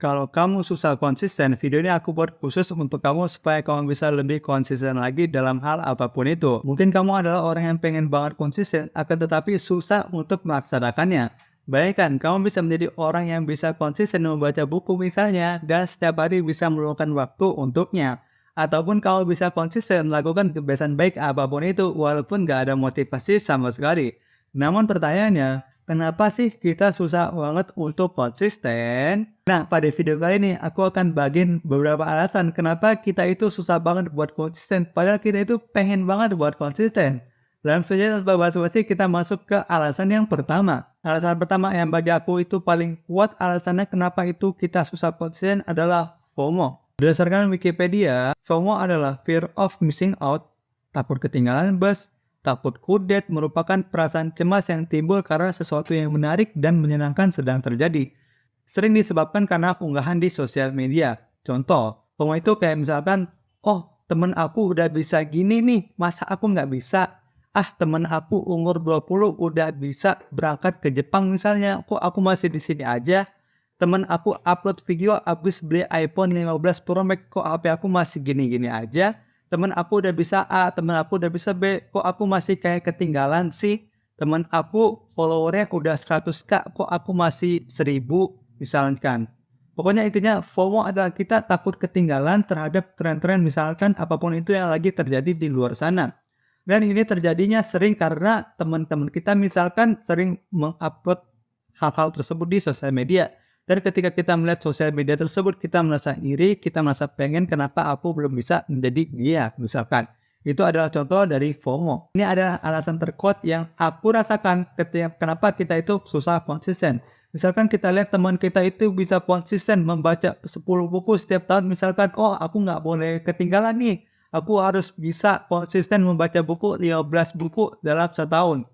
Kalau kamu susah konsisten, video ini aku buat khusus untuk kamu supaya kamu bisa lebih konsisten lagi dalam hal apapun itu. Mungkin kamu adalah orang yang pengen banget konsisten, akan tetapi susah untuk melaksanakannya. Bayangkan, kamu bisa menjadi orang yang bisa konsisten membaca buku misalnya, dan setiap hari bisa meluangkan waktu untuknya. Ataupun kamu bisa konsisten melakukan kebiasaan baik apapun itu, walaupun gak ada motivasi sama sekali. Namun pertanyaannya, kenapa sih kita susah banget untuk konsisten? Nah, pada video kali ini aku akan bagiin beberapa alasan kenapa kita itu susah banget buat konsisten, padahal kita itu pengen banget buat konsisten. Langsung saja tanpa basa-basi kita masuk ke alasan yang pertama. Alasan pertama yang bagi aku itu paling kuat alasannya kenapa itu kita susah konsisten adalah FOMO. Berdasarkan Wikipedia, FOMO adalah fear of missing out, takut ketinggalan bus. Takut kudet merupakan perasaan cemas yang timbul karena sesuatu yang menarik dan menyenangkan sedang terjadi. Sering disebabkan karena unggahan di sosial media. Contoh, FOMO itu kayak misalkan, oh temen aku udah bisa gini nih, masa aku nggak bisa? Ah temen aku umur 20 udah bisa berangkat ke Jepang misalnya, kok aku masih di sini aja? Temen aku upload video abis beli iPhone 15 Pro Max, kok HP aku masih gini-gini aja? Temen aku udah bisa A, temen aku udah bisa B, kok aku masih kayak ketinggalan sih? Temen aku followernya udah 100k, kok aku masih 1000 misalkan. Pokoknya intinya FOMO adalah kita takut ketinggalan terhadap tren-tren misalkan apapun itu yang lagi terjadi di luar sana. Dan ini terjadinya sering karena teman-teman kita misalkan sering mengupload hal-hal tersebut di sosial media. Dan ketika kita melihat sosial media tersebut, kita merasa iri, kita merasa pengen kenapa aku belum bisa menjadi dia, misalkan. Itu adalah contoh dari FOMO. Ini adalah alasan terkuat yang aku rasakan ketika kenapa kita itu susah konsisten. Misalkan kita lihat teman kita itu bisa konsisten membaca 10 buku setiap tahun, misalkan, oh aku nggak boleh ketinggalan nih. Aku harus bisa konsisten membaca buku 15 buku dalam setahun.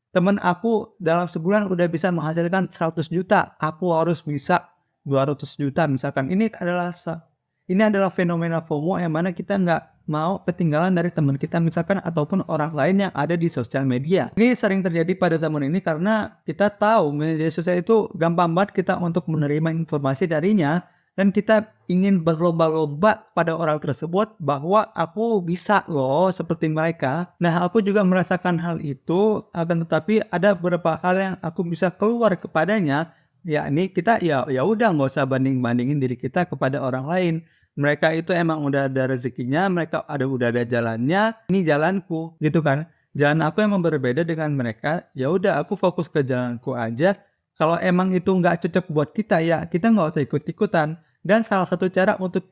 Temen aku dalam sebulan udah bisa menghasilkan 100 juta. Aku harus bisa 200 juta misalkan. Ini adalah fenomena FOMO yang mana kita nggak mau ketinggalan dari teman kita misalkan ataupun orang lain yang ada di sosial media. Ini sering terjadi pada zaman ini karena kita tahu media sosial itu gampang banget kita untuk menerima informasi darinya. Dan kita ingin berlomba-lomba pada orang tersebut bahwa aku bisa loh seperti mereka. Nah, aku juga merasakan hal itu, akan tetapi ada beberapa hal yang aku bisa keluar kepadanya, yakni kita ya udah nggak usah banding-bandingin diri kita kepada orang lain. Mereka itu emang udah ada rezekinya, mereka udah ada jalannya, ini jalanku gitu kan. Jalan aku emang berbeda dengan mereka, ya udah aku fokus ke jalanku aja. Kalau emang itu nggak cocok buat kita ya kita nggak usah ikut-ikutan. Dan salah satu cara untuk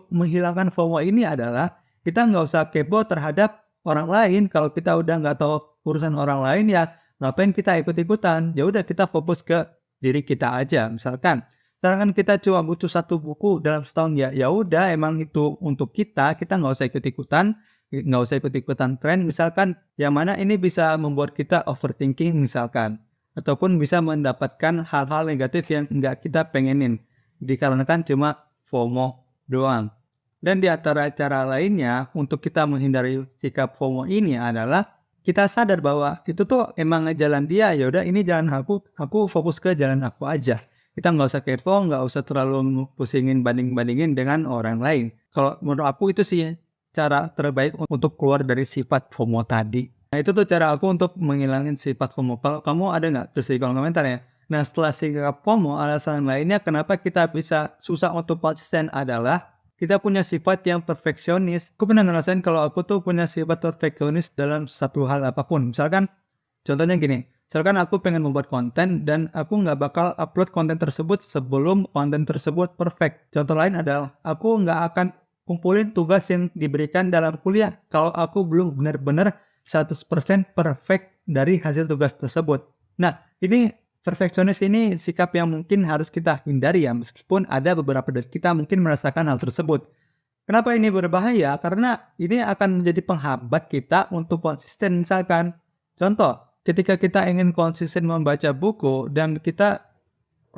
menghilangkan FOMO ini adalah kita nggak usah kepo terhadap orang lain. Kalau kita udah nggak tahu urusan orang lain ya ngapain kita ikut-ikutan. Ya udah kita fokus ke diri kita aja. Misalkan kita cuma butuh satu buku dalam setahun ya udah emang itu untuk kita nggak usah ikut-ikutan tren. Misalkan yang mana ini bisa membuat kita overthinking misalkan. Ataupun bisa mendapatkan hal-hal negatif yang nggak kita pengenin. Dikarenakan cuma FOMO doang. Dan di antara cara lainnya untuk kita menghindari sikap FOMO ini adalah kita sadar bahwa itu tuh emang jalan dia, ya udah ini jalan aku fokus ke jalan aku aja. Kita nggak usah kepo, nggak usah terlalu pusingin banding-bandingin dengan orang lain. Kalau menurut aku itu sih cara terbaik untuk keluar dari sifat FOMO tadi. Nah itu tuh cara aku untuk menghilangin sifat FOMO. Kalau kamu ada nggak? Terus di kolom komentar ya. Nah setelah sikap FOMO, alasan lainnya kenapa kita bisa susah untuk konsisten adalah kita punya sifat yang perfeksionis. Aku pernah ngerasain kalau aku tuh punya sifat perfeksionis dalam satu hal apapun. Misalkan, contohnya gini. Misalkan aku pengen membuat konten dan aku nggak bakal upload konten tersebut sebelum konten tersebut perfect. Contoh lain adalah aku nggak akan kumpulin tugas yang diberikan dalam kuliah kalau aku belum benar-benar 100% perfect dari hasil tugas tersebut. Nah, ini perfeksionis ini sikap yang mungkin harus kita hindari ya, meskipun ada beberapa dari kita mungkin merasakan hal tersebut. Kenapa ini berbahaya? Karena ini akan menjadi penghambat kita untuk konsisten misalkan. Contoh, ketika kita ingin konsisten membaca buku dan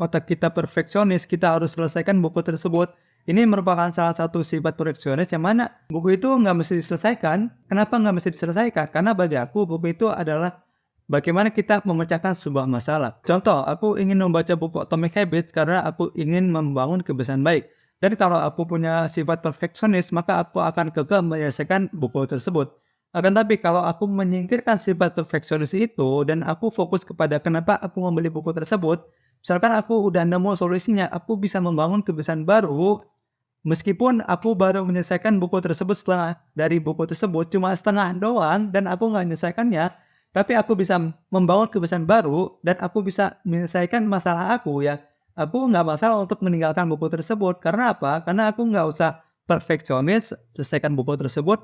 otak kita perfeksionis, kita harus selesaikan buku tersebut. Ini merupakan salah satu sifat perfeksionis yang mana buku itu nggak mesti diselesaikan. Kenapa nggak mesti diselesaikan? Karena bagi aku buku itu adalah bagaimana kita memecahkan sebuah masalah. Contoh, aku ingin membaca buku Atomic Habits karena aku ingin membangun kebiasaan baik. Dan kalau aku punya sifat perfeksionis, maka aku akan kekeh menyelesaikan buku tersebut. Akan tapi kalau aku menyingkirkan sifat perfeksionis itu dan aku fokus kepada kenapa aku membeli buku tersebut, misalkan aku udah nemu solusinya, aku bisa membangun kebiasaan baru. Meskipun aku baru menyelesaikan buku tersebut setengah dari buku tersebut cuma setengah doang dan aku nggak menyelesaikannya, tapi aku bisa membangun kebiasaan baru dan aku bisa menyelesaikan masalah aku ya. Aku nggak masalah untuk meninggalkan buku tersebut. Karena apa? Karena aku nggak usah perfeksionis selesaikan buku tersebut,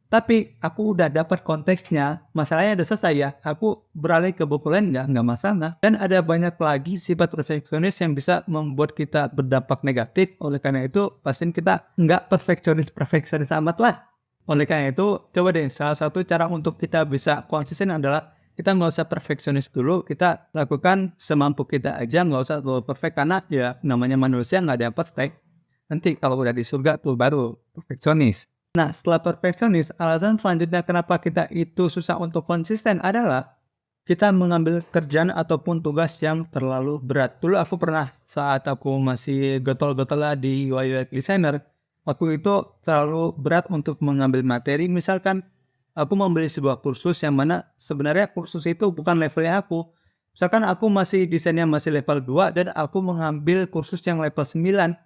tapi aku udah dapat konteksnya, masalahnya udah selesai ya. Aku beralih ke buku lain nggak masalah. Dan ada banyak lagi sifat perfeksionis yang bisa membuat kita berdampak negatif. Oleh karena itu, pastiin kita nggak perfeksionis amat lah. Oleh karena itu, coba deh salah satu cara untuk kita bisa konsisten adalah kita nggak usah perfeksionis dulu, kita lakukan semampu kita aja, nggak usah terlalu perfect karena ya namanya manusia nggak ada yang perfect. Nanti kalau udah di surga tuh baru perfeksionis. Nah, setelah perfeksionis, alasan selanjutnya kenapa kita itu susah untuk konsisten adalah kita mengambil kerjaan ataupun tugas yang terlalu berat. Dulu aku pernah saat aku masih getol-getol di UI UX designer, waktu itu terlalu berat untuk mengambil materi. Misalkan aku membeli sebuah kursus yang mana sebenarnya kursus itu bukan levelnya aku. Misalkan aku masih desainnya masih level 2 dan aku mengambil kursus yang level 9.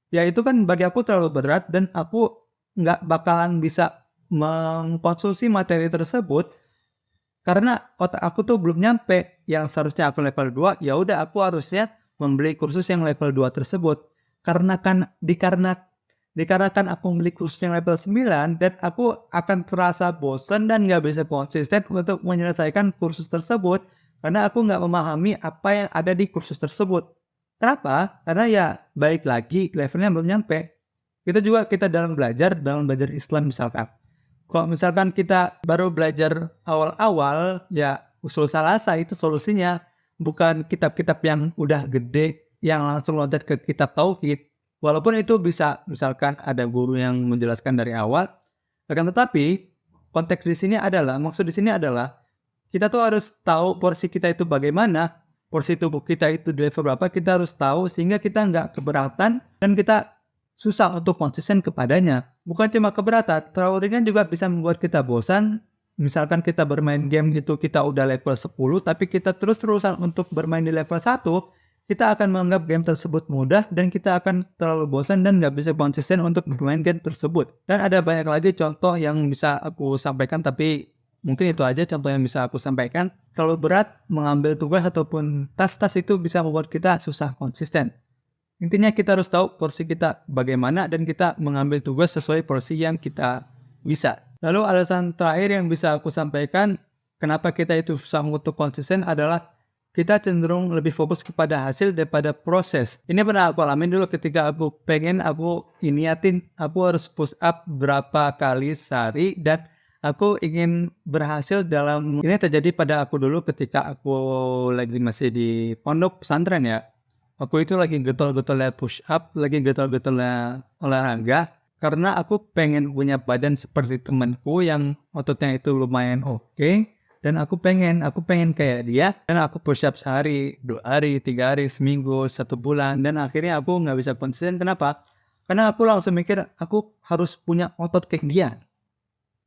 Ya itu kan bagi aku terlalu berat dan aku nggak bakalan bisa mengkonsumsi materi tersebut karena otak aku tuh belum nyampe. Yang seharusnya aku level 2, ya udah aku harusnya membeli kursus yang level 2 tersebut. Dikarenakan aku membeli kursus yang level 9 dan aku akan terasa bosan dan nggak bisa konsisten untuk menyelesaikan kursus tersebut karena aku nggak memahami apa yang ada di kursus tersebut. Kenapa? Karena ya baik lagi levelnya belum nyampe. Kita dalam belajar Islam misalkan. Kalau misalkan kita baru belajar awal-awal, ya usul salasa itu solusinya. Bukan kitab-kitab yang udah gede, yang langsung loncat ke kitab tauhid. Walaupun itu bisa, misalkan ada guru yang menjelaskan dari awal. Akan tetapi, maksud di sini adalah, kita tuh harus tahu porsi kita itu bagaimana. Porsi tubuh kita itu di level berapa, kita harus tahu sehingga kita nggak keberatan dan kita susah untuk konsisten kepadanya. Bukan cuma keberatan, terlalu ringan juga bisa membuat kita bosan. Misalkan kita bermain game gitu, kita udah level 10, tapi kita terus-terusan untuk bermain di level 1, kita akan menganggap game tersebut mudah dan kita akan terlalu bosan dan nggak bisa konsisten untuk bermain game tersebut. Dan ada banyak lagi contoh yang bisa aku sampaikan, tapi mungkin itu aja contoh yang bisa aku sampaikan. Terlalu berat mengambil tugas ataupun tas-tas itu bisa membuat kita susah konsisten. Intinya kita harus tahu porsi kita bagaimana dan kita mengambil tugas sesuai porsi yang kita bisa. Lalu alasan terakhir yang bisa aku sampaikan kenapa kita itu susah untuk konsisten adalah kita cenderung lebih fokus kepada hasil daripada proses. Ini pernah aku alamin dulu ketika aku harus push up berapa kali sehari dan aku ingin berhasil dalam ini terjadi pada aku dulu ketika aku lagi masih di pondok pesantren ya. Aku itu lagi getol-getolnya push up, lagi getol-getolnya olahraga karena aku pengen punya badan seperti temanku yang ototnya itu lumayan oke. Dan aku pengen kayak dia dan aku push up sehari, 2 hari, 3 hari, seminggu, 1 bulan dan akhirnya aku nggak bisa konsisten. Kenapa? Karena aku langsung mikir aku harus punya otot kayak dia.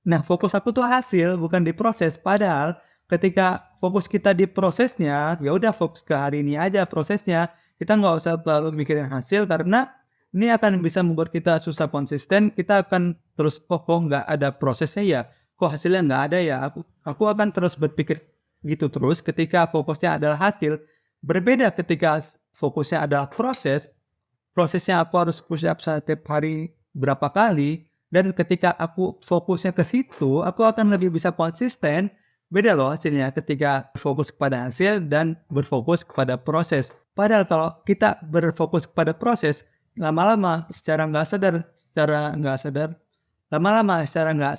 Nah, fokus aku tuh hasil bukan di proses. Padahal ketika fokus kita di prosesnya, ya udah fokus ke hari ini aja prosesnya. Kita nggak usah terlalu mikirin hasil karena ini akan bisa membuat kita susah konsisten. Kita akan terus kok nggak ada prosesnya ya, kok hasilnya nggak ada ya. Aku akan terus berpikir gitu terus ketika fokusnya adalah hasil. Berbeda ketika fokusnya adalah prosesnya aku harus push up setiap hari berapa kali. Dan ketika aku fokusnya ke situ, aku akan lebih bisa konsisten. Beda loh hasilnya ketika fokus kepada hasil dan berfokus kepada proses. Padahal kalau kita berfokus kepada proses, lama-lama secara nggak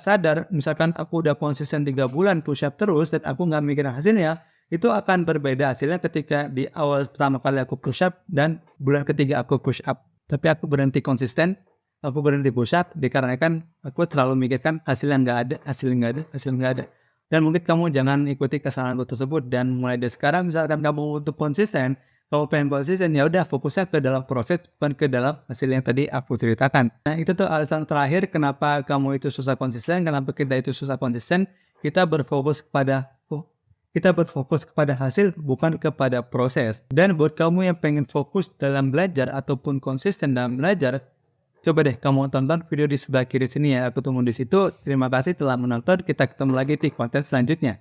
sadar, misalkan aku udah konsisten 3 bulan push up terus dan aku nggak mikirin hasilnya, itu akan berbeda hasilnya ketika di awal pertama kali aku push up dan bulan ketiga aku push up. Tapi aku berhenti konsisten, aku berhenti push up dikarenakan aku terlalu mikirkan hasil yang nggak ada. Dan mungkin kamu jangan ikuti kesalahanku tersebut, dan mulai dari sekarang misalkan kamu untuk konsisten, kamu pengen konsisten, ya udah fokusnya ke dalam proses, bukan ke dalam hasil yang tadi aku ceritakan. Nah, itu tuh alasan terakhir kenapa kamu itu susah konsisten, kenapa kita itu susah konsisten. Kita berfokus kepada hasil, bukan kepada proses. Dan buat kamu yang pengen fokus dalam belajar ataupun konsisten dalam belajar, coba deh kamu tonton video di sebelah kiri sini ya. Aku tunggu di situ. Terima kasih telah menonton. Kita ketemu lagi di konten selanjutnya.